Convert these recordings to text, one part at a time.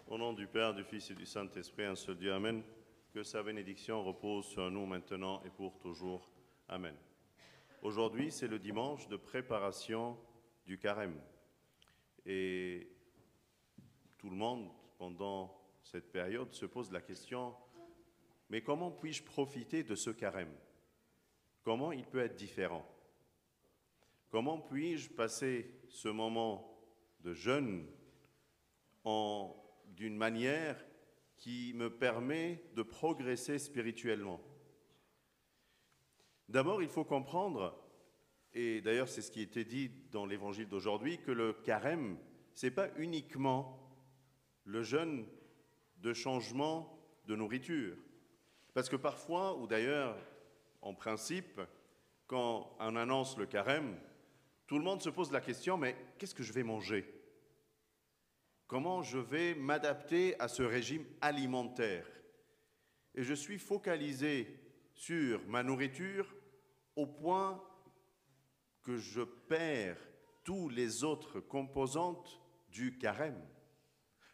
Au nom du Père, du Fils et du Saint-Esprit, un seul Dieu, Amen. Que sa bénédiction repose sur nous maintenant et pour toujours. Amen. Aujourd'hui, c'est le dimanche de préparation du carême. Et tout le monde, pendant cette période, se pose la question, mais comment puis-je profiter de ce carême? Comment il peut être différent? Comment puis-je passer ce moment de jeûne d'une manière qui me permet de progresser spirituellement? D'abord, il faut comprendre, et d'ailleurs c'est ce qui était dit dans l'évangile d'aujourd'hui, que le carême, ce n'est pas uniquement le jeûne de changement de nourriture. Parce que parfois, ou d'ailleurs en principe, quand on annonce le carême, tout le monde se pose la question, mais qu'est-ce que je vais manger? Comment je vais m'adapter à ce régime alimentaire? Et je suis focalisé sur ma nourriture au point que je perds tous les autres composantes du carême.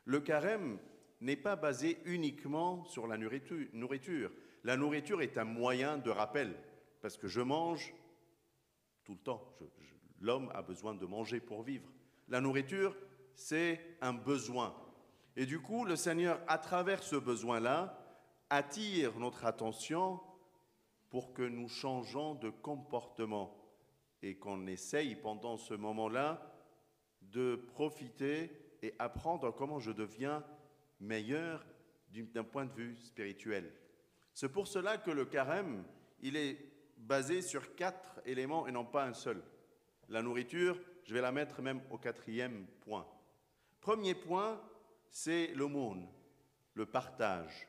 Le carême n'est pas basé uniquement sur la nourriture. La nourriture est un moyen de rappel, parce que je mange tout le temps. L'homme a besoin de manger pour vivre. La nourriture, c'est un besoin. Et du coup, le Seigneur, à travers ce besoin-là, attire notre attention pour que nous changeons de comportement et qu'on essaye pendant ce moment-là de profiter et apprendre comment je deviens meilleur d'un point de vue spirituel. C'est pour cela que le carême, il est basé sur 4 éléments et non pas un seul. La nourriture, je vais la mettre même au 4e point. Premier point, c'est l'aumône, le partage,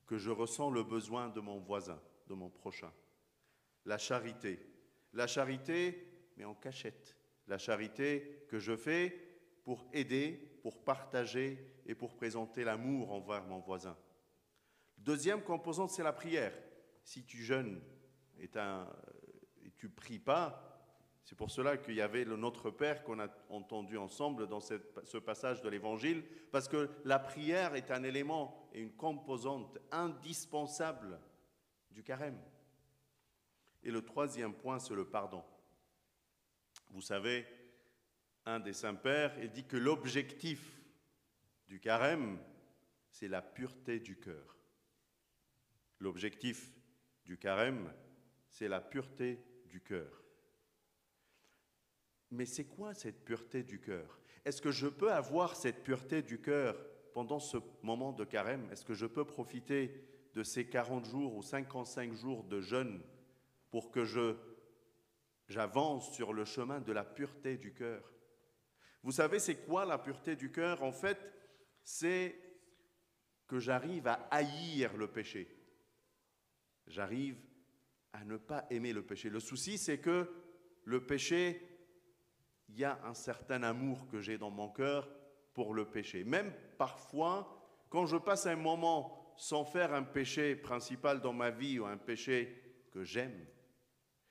que je ressens le besoin de mon voisin, de mon prochain. La charité, mais en cachette. La charité que je fais pour aider, pour partager et pour présenter l'amour envers mon voisin. Deuxième composante, c'est la prière. Si tu jeûnes et tu pries pas, c'est pour cela qu'il y avait le Notre Père qu'on a entendu ensemble dans ce passage de l'Évangile, parce que la prière est un élément et une composante indispensable du carême. Et le troisième point, c'est le pardon. Vous savez, un des saints-pères, il dit que l'objectif du carême, c'est la pureté du cœur. L'objectif du carême, c'est la pureté du cœur. Mais c'est quoi cette pureté du cœur? Est-ce que je peux avoir cette pureté du cœur pendant ce moment de carême? Est-ce que je peux profiter de ces 40 jours ou 55 jours de jeûne pour que j'avance sur le chemin de la pureté du cœur? Vous savez, c'est quoi la pureté du cœur? En fait, c'est que j'arrive à haïr le péché. J'arrive à ne pas aimer le péché. Le souci, c'est que le péché, il y a un certain amour que j'ai dans mon cœur pour le péché. Même parfois, quand je passe un moment sans faire un péché principal dans ma vie ou un péché que j'aime,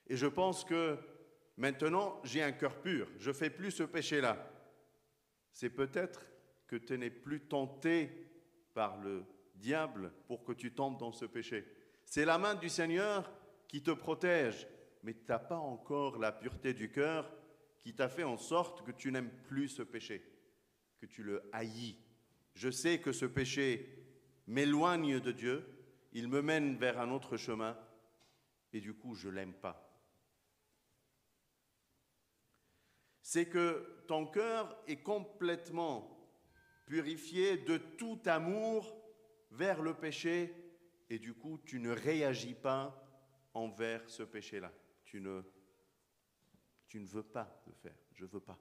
et je pense que maintenant, j'ai un cœur pur, je ne fais plus ce péché-là. C'est peut-être que tu n'es plus tenté par le diable pour que tu tombes dans ce péché. C'est la main du Seigneur qui te protège, mais tu n'as pas encore la pureté du cœur qui t'a fait en sorte que tu n'aimes plus ce péché, que tu le haïs. Je sais que ce péché m'éloigne de Dieu, il me mène vers un autre chemin, et du coup, je ne l'aime pas. C'est que ton cœur est complètement purifié de tout amour vers le péché, et du coup, tu ne réagis pas envers ce péché-là. Tu ne veux pas le faire, je ne veux pas.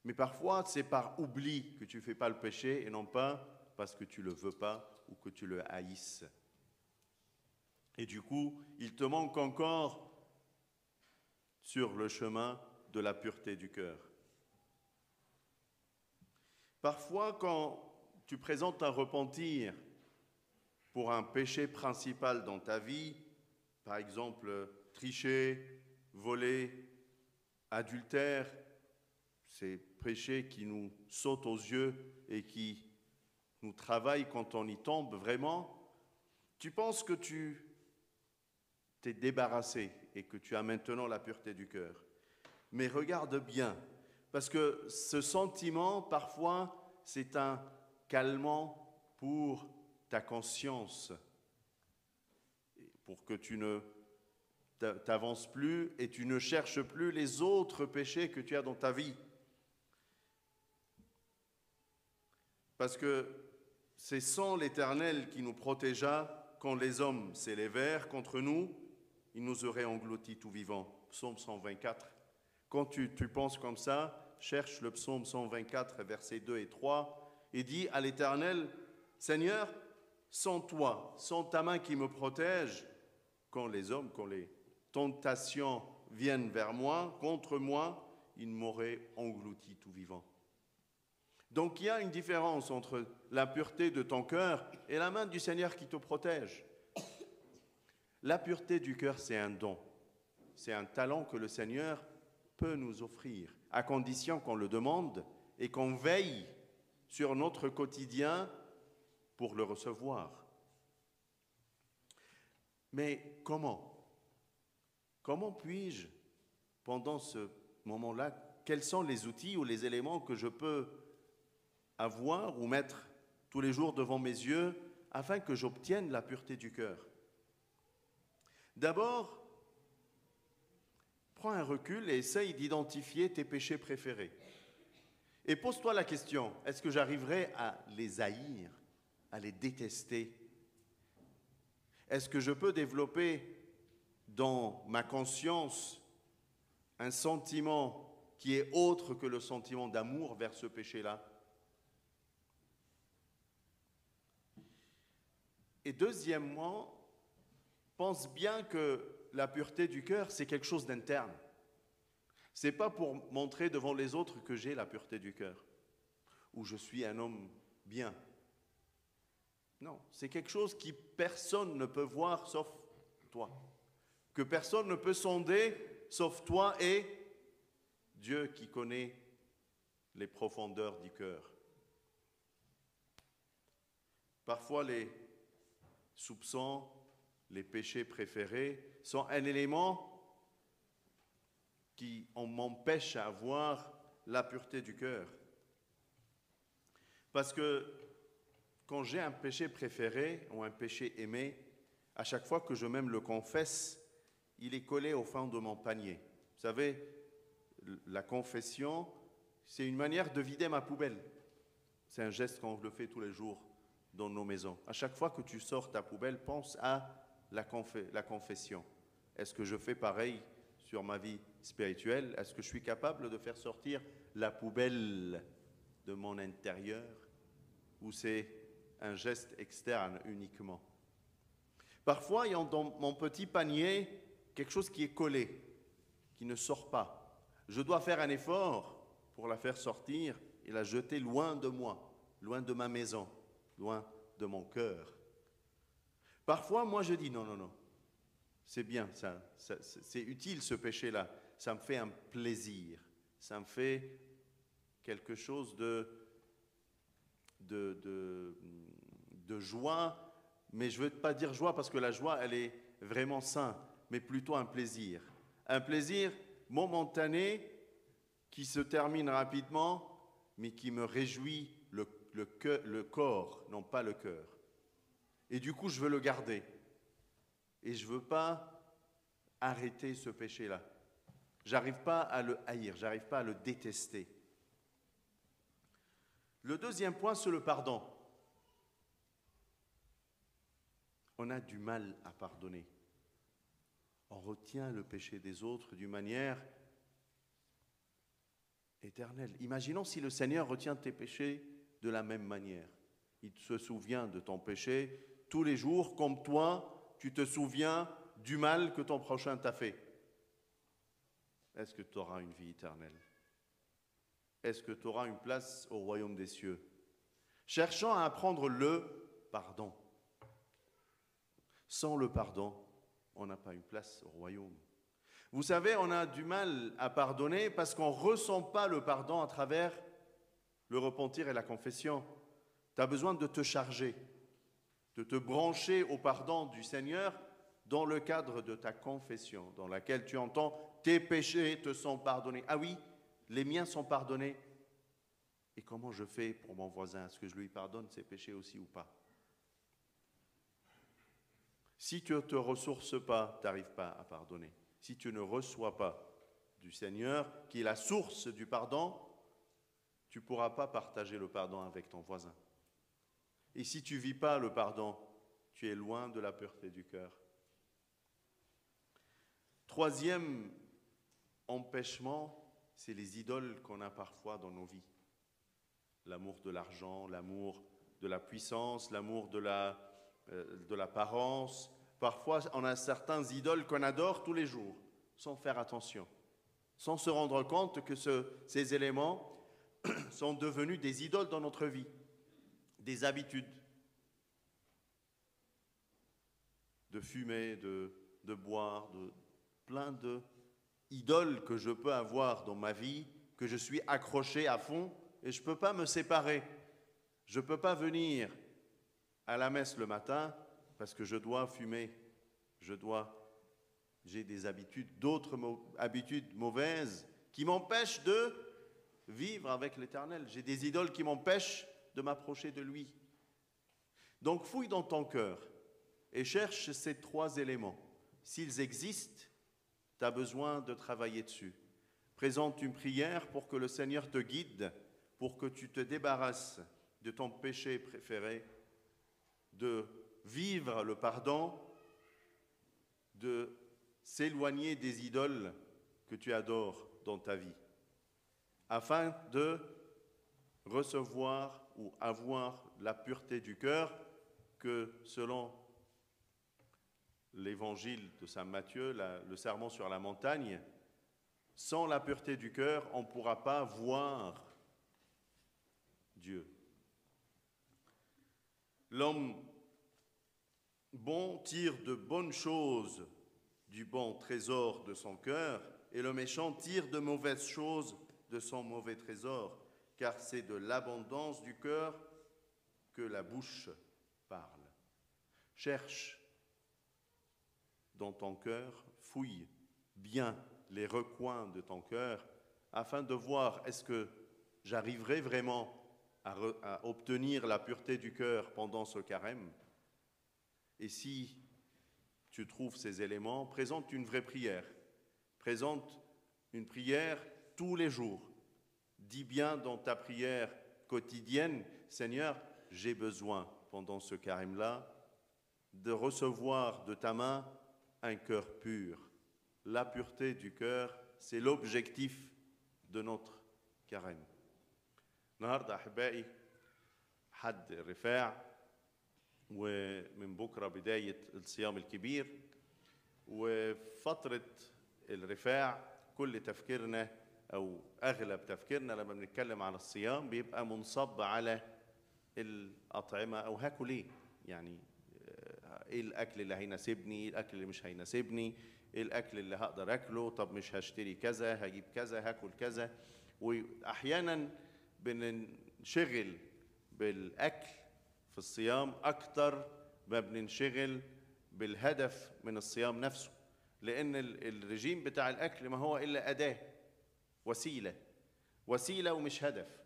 Mais parfois, c'est par oubli que tu ne fais pas le péché et non pas parce que tu ne le veux pas ou que tu le haïsses. Et du coup, il te manque encore sur le chemin de la pureté du cœur. Parfois, quand tu présentes un repentir pour un péché principal dans ta vie, par exemple tricher, voler, adultère, ces péchés qui nous sautent aux yeux et qui nous travaillent quand on y tombe vraiment, tu penses que tu t'es débarrassé et que tu as maintenant la pureté du cœur. Mais regarde bien, parce que ce sentiment, parfois, c'est un calmant pour ta conscience, pour que tu ne t'avances plus et tu ne cherches plus les autres péchés que tu as dans ta vie. Parce que c'est sans l'Éternel qui nous protégea quand les hommes s'élevèrent contre nous, ils nous auraient engloutis tout vivants. Psaume 124. Quand tu penses comme ça, cherche le psaume 124, versets 2 et 3, et dis à l'Éternel, Seigneur, sans toi, sans ta main qui me protège, quand les tentations viennent vers moi, contre moi, ils m'auraient englouti tout vivant. Donc il y a une différence entre la pureté de ton cœur et la main du Seigneur qui te protège. La pureté du cœur, c'est un don. C'est un talent que le Seigneur peut nous offrir, à condition qu'on le demande et qu'on veille sur notre quotidien pour le recevoir. Mais comment? Comment puis-je, pendant ce moment-là, quels sont les outils ou les éléments que je peux avoir ou mettre tous les jours devant mes yeux afin que j'obtienne la pureté du cœur? D'abord, prends un recul et essaye d'identifier tes péchés préférés. Et pose-toi la question, est-ce que j'arriverai à les haïr, à les détester? Est-ce que je peux développer dans ma conscience un sentiment qui est autre que le sentiment d'amour vers ce péché-là? Et deuxièmement, pense bien que la pureté du cœur, c'est quelque chose d'interne. Ce n'est pas pour montrer devant les autres que j'ai la pureté du cœur, ou je suis un homme bien. Non, c'est quelque chose que personne ne peut voir sauf toi, que personne ne peut sonder sauf toi et Dieu qui connaît les profondeurs du cœur. Parfois, les soupçons, les péchés préférés sont un élément qui m'empêche à avoir la pureté du cœur. Parce que quand j'ai un péché préféré ou un péché aimé, à chaque fois que je même le confesse, il est collé au fond de mon panier. Vous savez, la confession, c'est une manière de vider ma poubelle. C'est un geste qu'on le fait tous les jours dans nos maisons. À chaque fois que tu sors ta poubelle, pense à la confession. Est-ce que je fais pareil sur ma vie spirituelle? Est-ce que je suis capable de faire sortir la poubelle de mon intérieur? Ou c'est un geste externe uniquement? Parfois, il y a dans mon petit panier quelque chose qui est collé, qui ne sort pas. Je dois faire un effort pour la faire sortir et la jeter loin de moi, loin de ma maison, loin de mon cœur. Parfois, moi, je dis non, c'est bien, c'est utile ce péché-là, ça me fait un plaisir, ça me fait quelque chose de joie, mais je ne veux pas dire joie parce que la joie, elle est vraiment saine, mais plutôt un plaisir momentané qui se termine rapidement, mais qui me réjouit le corps, non pas le cœur. Et du coup, je veux le garder. Et je ne veux pas arrêter ce péché-là. J'arrive pas à le haïr, j'arrive pas à le détester. Le deuxième point, c'est le pardon. On a du mal à pardonner. On retient le péché des autres d'une manière éternelle. Imaginons si le Seigneur retient tes péchés de la même manière. Il se souvient de ton péché tous les jours, comme toi, tu te souviens du mal que ton prochain t'a fait. Est-ce que tu auras une vie éternelle? Est-ce que tu auras une place au royaume des cieux? Cherchons à apprendre le pardon. Sans le pardon, on n'a pas une place au royaume. Vous savez, on a du mal à pardonner parce qu'on ne ressent pas le pardon à travers le repentir et la confession. Tu as besoin de te charger, de te brancher au pardon du Seigneur dans le cadre de ta confession, dans laquelle tu entends tes péchés te sont pardonnés. Ah oui, les miens sont pardonnés. Et comment je fais pour mon voisin? Est-ce que je lui pardonne ses péchés aussi ou pas? Si tu ne te ressources pas, tu n'arrives pas à pardonner. Si tu ne reçois pas du Seigneur, qui est la source du pardon, tu ne pourras pas partager le pardon avec ton voisin. Et si tu ne vis pas le pardon, tu es loin de la pureté du cœur. Troisième empêchement, c'est les idoles qu'on a parfois dans nos vies. L'amour de l'argent, l'amour de la puissance, l'amour de l'apparence. Parfois, on a certains idoles qu'on adore tous les jours, sans faire attention, sans se rendre compte que ces éléments sont devenus des idoles dans notre vie, des habitudes de fumer, de boire, de plein d'idoles que je peux avoir dans ma vie, que je suis accroché à fond et je ne peux pas me séparer. Je ne peux pas venir à la messe le matin parce que je dois fumer, j'ai des habitudes, d'autres habitudes mauvaises qui m'empêchent de vivre avec l'Éternel. J'ai des idoles qui m'empêchent de m'approcher de lui. Donc fouille dans ton cœur et cherche ces trois éléments. S'ils existent, tu as besoin de travailler dessus. Présente une prière pour que le Seigneur te guide, pour que tu te débarrasses de ton péché préféré, de vivre le pardon, de s'éloigner des idoles que tu adores dans ta vie, afin de recevoir ou avoir la pureté du cœur que, selon l'évangile de saint Matthieu, le sermon sur la montagne, sans la pureté du cœur, on ne pourra pas voir Dieu. L'homme bon tire de bonnes choses du bon trésor de son cœur, et le méchant tire de mauvaises choses de son mauvais trésor, car c'est de l'abondance du cœur que la bouche parle. Cherche dans ton cœur, fouille bien les recoins de ton cœur, afin de voir est-ce que j'arriverai vraiment à obtenir la pureté du cœur pendant ce carême. Et si tu trouves ces éléments, présente une vraie prière. Présente une prière tous les jours. Dis bien dans ta prière quotidienne, Seigneur, j'ai besoin pendant ce carême-là de recevoir de ta main un cœur pur. La pureté du cœur, c'est l'objectif de notre carême. النهارده احبائي حد الرفاع ومن بكره بدايه الصيام الكبير وفتره الرفاع كل تفكيرنا او اغلب تفكيرنا لما بنتكلم عن الصيام بيبقى منصب على الاطعمه او هاكل ايه يعني ايه الاكل اللي هيناسبني ايه الاكل اللي مش هيناسبني ايه الاكل اللي هقدر اكله طب مش هشتري كذا هجيب كذا هاكل كذا واحيانا بننشغل بالاكل في الصيام اكتر ما بننشغل بالهدف من الصيام نفسه لان الرجيم بتاع الاكل ما هو الا اداه وسيله ومش هدف.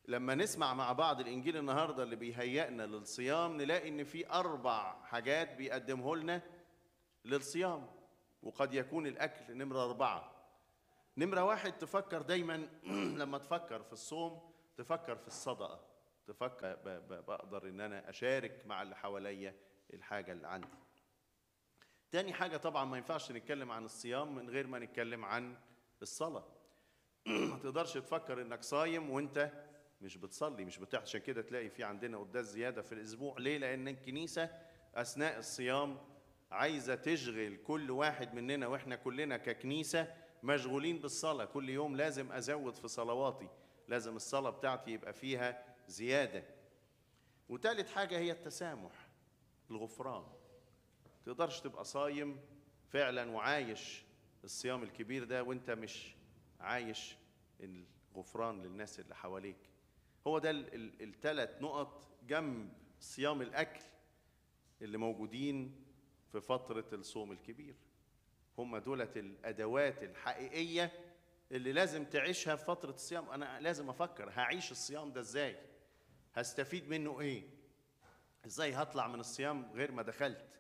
لما نسمع مع بعض الانجيل النهارده اللي بيهيئنا للصيام نلاقي ان في 4 حاجات بيقدمه لنا للصيام وقد يكون الاكل نمره 4. نمره 1 تفكر دايما لما تفكر في الصوم تفكر في الصدقه تفكر بقدر ان انا اشارك مع اللي حواليا الحاجه اللي عندي. تاني حاجه طبعا ما ينفعش نتكلم عن الصيام من غير ما نتكلم عن الصلاه. ما تقدرش تفكر انك صايم وانت مش بتصلي مش عشان كده تلاقي في عندنا قداس زياده في الاسبوع. ليه؟ لان الكنيسه اثناء الصيام عايزه تشغل كل واحد مننا واحنا كلنا ككنيسه مشغولين بالصلاه. كل يوم لازم ازود في صلواتي لازم الصلاه بتاعتي يبقى فيها زياده. وثالث حاجه هي التسامح الغفران. تقدرش تبقى صايم فعلا وعايش الصيام الكبير ده وانت مش عايش الغفران للناس اللي حواليك. هو ده الثلاث نقط جنب صيام الأكل اللي موجودين في فترة الصوم الكبير. هم دولة الأدوات الحقيقية اللي لازم تعيشها في فترة الصيام. أنا لازم أفكر هعيش الصيام ده إزاي، هستفيد منه إيه، إزاي هطلع من الصيام غير ما دخلت،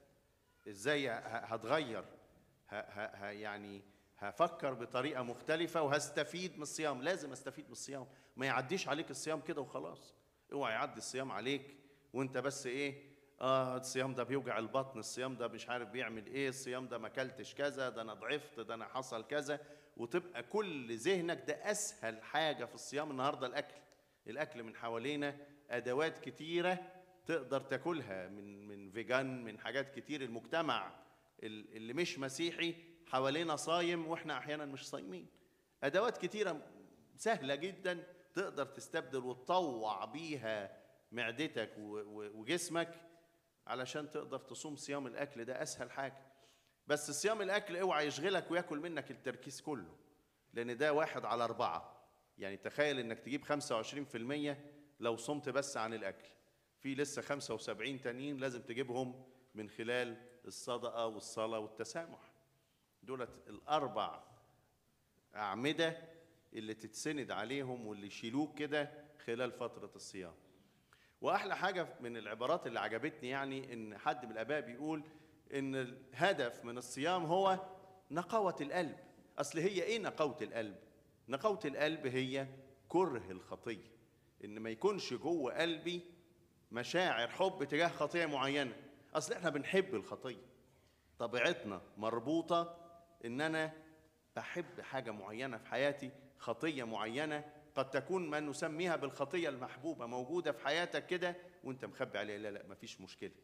إزاي هتغير، يعني هفكر بطريقة مختلفة وهستفيد من الصيام. لازم استفيد من الصيام، ما يعديش عليك الصيام كده وخلاص. اوعى يعدي الصيام عليك وانت بس ايه، الصيام ده بيوجع البطن، الصيام ده مش عارف بيعمل ايه، الصيام ده ما اكلتش كذا، ده انا ضعفت، ده انا حصل كذا، وتبقى كل ذهنك ده اسهل حاجة في الصيام النهارده الاكل. الاكل من حوالينا ادوات كتيرة تقدر تاكلها، من فيجان، من حاجات كتير. المجتمع اللي مش مسيحي حوالينا صايم واحنا احيانا مش صايمين. ادوات كتيره سهله جدا تقدر تستبدل وتطوع بيها معدتك وجسمك علشان تقدر تصوم صيام الاكل ده. اسهل حاجه. بس صيام الاكل اوعى يشغلك وياكل منك التركيز كله، لان ده 1/4. يعني تخيل انك تجيب 25% لو صمت بس عن الاكل، في لسه 75 تانيين لازم تجيبهم من خلال الصدقه والصلاه والتسامح. دولت الأربع أعمدة اللي تتسند عليهم واللي يشيلوك كده خلال فترة الصيام. وأحلى حاجة من العبارات اللي عجبتني يعني إن حد من الآباء بيقول إن الهدف من الصيام هو نقاوة القلب. أصل هي إيه نقاوة القلب؟ نقاوة القلب هي كره الخطية، إن ما يكونش جوه قلبي مشاعر حب تجاه خطية معينة. أصل إحنا بنحب الخطية، طبيعتنا مربوطة إن أنا بحب حاجة معينة في حياتي، خطية معينة قد تكون ما نسميها بالخطية المحبوبة موجودة في حياتك كده وأنت مخبي عليها. لا مفيش مشكلة،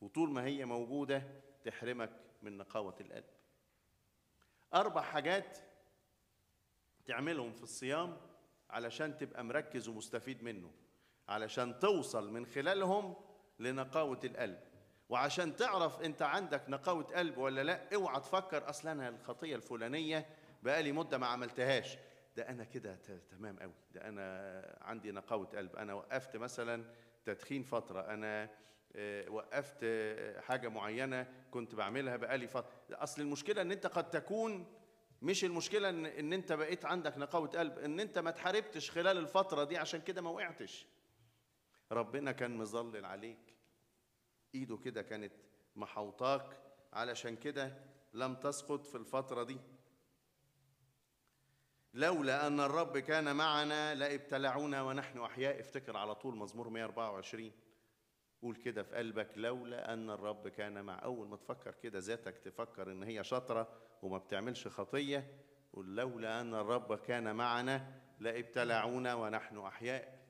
وطول ما هي موجودة تحرمك من نقاوة القلب. 4 حاجات تعملهم في الصيام علشان تبقى مركز ومستفيد منه، علشان توصل من خلالهم لنقاوة القلب. وعشان تعرف انت عندك نقاوة قلب ولا لا، اوعى تفكر اصل انا الخطية الفلانية بقالي مدة ما عملتهاش، ده انا كده تمام قوي، ده انا عندي نقاوة قلب، انا وقفت مثلا تدخين فترة، انا وقفت حاجة معينة كنت بعملها بقالي فترة. اصل المشكلة ان انت قد تكون، مش المشكلة ان انت بقيت عندك نقاوة قلب، ان انت ما تحاربتش خلال الفترة دي عشان كده ما وقعتش. ربنا كان مظلل عليك، ايده كده كانت محوطاك علشان كده لم تسقط في الفترة دي. لولا أن الرب كان معنا لابتلعونا ونحن أحياء. افتكر على طول مزمور 124، قول كده في قلبك لولا أن الرب كان مع. أول ما تفكر كده ذاتك تفكر إن هي شاطرة وما بتعملش خطية، قول لولا أن الرب كان معنا لابتلعونا ونحن أحياء.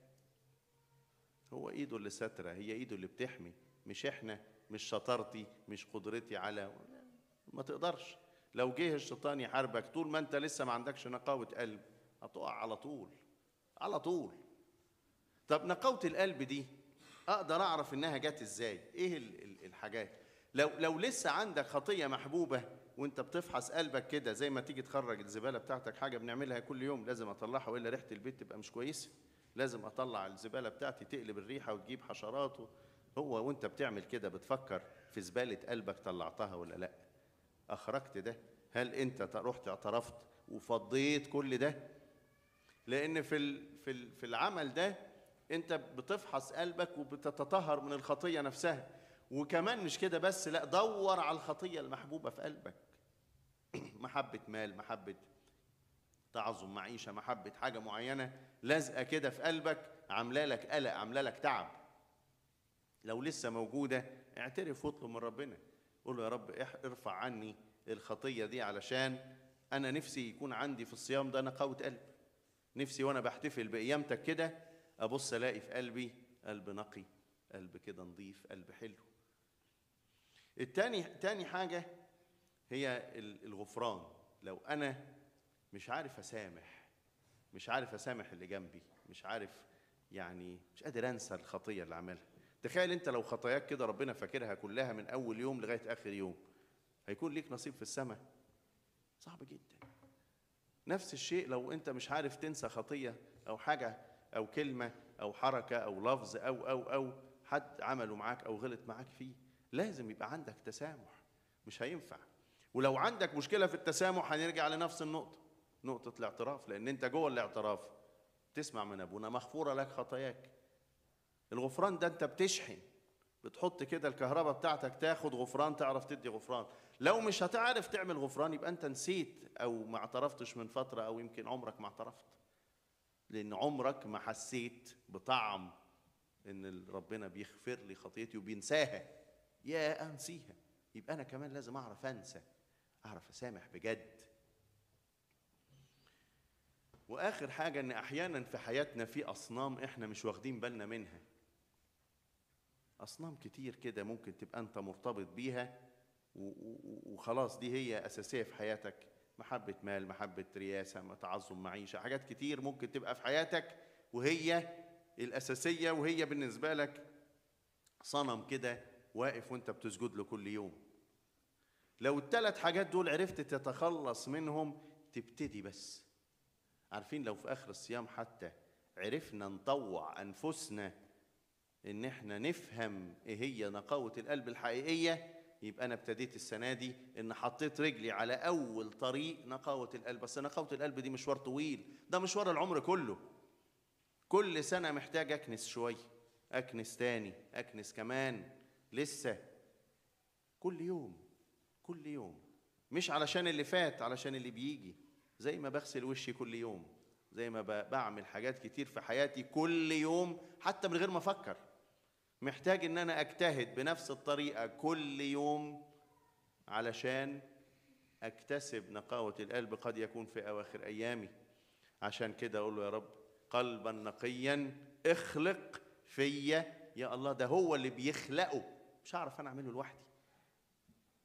هو إيده اللي سترة، هي إيده اللي بتحمي، مش إحنا، مش شطارتي، مش قدرتي على، ما تقدرش. لو جه الشيطان يحاربك طول ما أنت لسه ما عندكش نقاوة قلب هتقع على طول على طول. طب نقاوة القلب دي أقدر أعرف إنها جت إزاي؟ إيه الحاجات؟ لو لسه عندك خطية محبوبة وأنت بتفحص قلبك كده، زي ما تيجي تخرج الزبالة بتاعتك، حاجة بنعملها كل يوم لازم أطلعها وإلا ريحة البيت تبقى مش كويسة. لازم أطلع الزبالة بتاعتي تقلب الريحة وتجيب حشرات هو وأنت بتعمل كده بتفكر في زبالة قلبك طلعتها ولا لأ؟ أخرجت ده؟ هل أنت رحت اعترفت وفضيت كل ده؟ لأن في العمل ده أنت بتفحص قلبك وبتتطهر من الخطية نفسها. وكمان مش كده بس، لا، دور على الخطية المحبوبة في قلبك. محبة مال، محبة تعظم معيشة، محبة حاجة معينة لازقة كده في قلبك، عاملة لك قلق، عاملة لك تعب. لو لسه موجودة اعترف واطلب من ربنا، قول له يا رب ارفع عني الخطية دي، علشان أنا نفسي يكون عندي في الصيام ده نقاوة قلب. نفسي وأنا بحتفل بقيامتك كده أبص ألاقي في قلبي قلب نقي، قلب كده نظيف، قلب حلو. تاني حاجة هي الغفران. لو أنا مش عارف أسامح، مش عارف أسامح اللي جنبي، مش عارف يعني مش قادر أنسى الخطية اللي عملها. تخيل أنت لو خطاياك كده ربنا فاكرها كلها من أول يوم لغاية آخر يوم، هيكون ليك نصيب في السماء؟ صعب جدا. نفس الشيء لو انت مش عارف تنسى خطية او حاجة او كلمة او حركة او لفظ او حد عمله معاك او غلط معاك فيه، لازم يبقى عندك تسامح، مش هينفع. ولو عندك مشكلة في التسامح هنرجع لنفس النقطة، نقطة الاعتراف، لان انت جوه الاعتراف تسمع من ابونا مغفورة لك خطاياك. الغفران ده انت بتشحن، بتحط كده الكهرباء بتاعتك تاخد غفران، تعرف تدي غفران. لو مش هتعرف تعمل غفران يبقى انت نسيت او ما اعترفتش من فترة، او يمكن عمرك ما اعترفت، لان عمرك ما حسيت بطعم ان ربنا بيغفر لي خطيتي وبينساها. يا انسيها، يبقى انا كمان لازم اعرف انسى، اعرف اسامح بجد. واخر حاجة ان احيانا في حياتنا في اصنام احنا مش واخدين بالنا منها. أصنام كتير كده ممكن تبقى أنت مرتبط بيها وخلاص دي هي أساسية في حياتك، محبة مال، محبة رياسة، تعظم معيشة، حاجات كتير ممكن تبقى في حياتك وهي الأساسية، وهي بالنسبة لك صنم كده واقف وأنت بتسجد له كل يوم. لو الثلاث حاجات دول عرفت تتخلص منهم تبتدي بس. عارفين لو في آخر الصيام حتى عرفنا نطوع أنفسنا إن إحنا نفهم إيه هي نقاوة القلب الحقيقية، يبقى أنا ابتديت السنة دي إن حطيت رجلي على أول طريق نقاوة القلب. بس نقاوة القلب دي مشوار طويل، ده مشوار العمر كله. كل سنة محتاج أكنس شوية، أكنس تاني، أكنس كمان، لسه كل يوم كل يوم، مش علشان اللي فات، علشان اللي بيجي. زي ما بغسل وشي كل يوم، زي ما بعمل حاجات كتير في حياتي كل يوم حتى من غير ما أفكر، محتاج ان انا اجتهد بنفس الطريقة كل يوم علشان اكتسب نقاوة القلب قد يكون في اواخر ايامي. عشان كده اقول له يا رب قلبا نقيا اخلق فيا يا الله. ده هو اللي بيخلقه، مش هعرف انا اعمله لوحدي.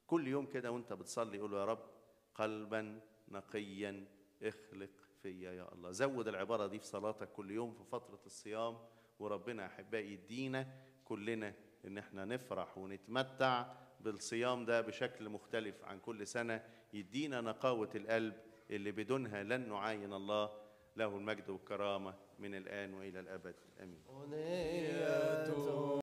كل يوم كده وانت بتصلي قول له يا رب قلبا نقيا اخلق فيا يا الله. زود العبارة دي في صلاتك كل يوم في فترة الصيام، وربنا احبائي يدينا كلنا ان احنا نفرح ونتمتع بالصيام ده بشكل مختلف عن كل سنة، يدينا نقاوة القلب اللي بدونها لن نعاين الله. له المجد والكرامة من الآن وإلى الأبد آمين.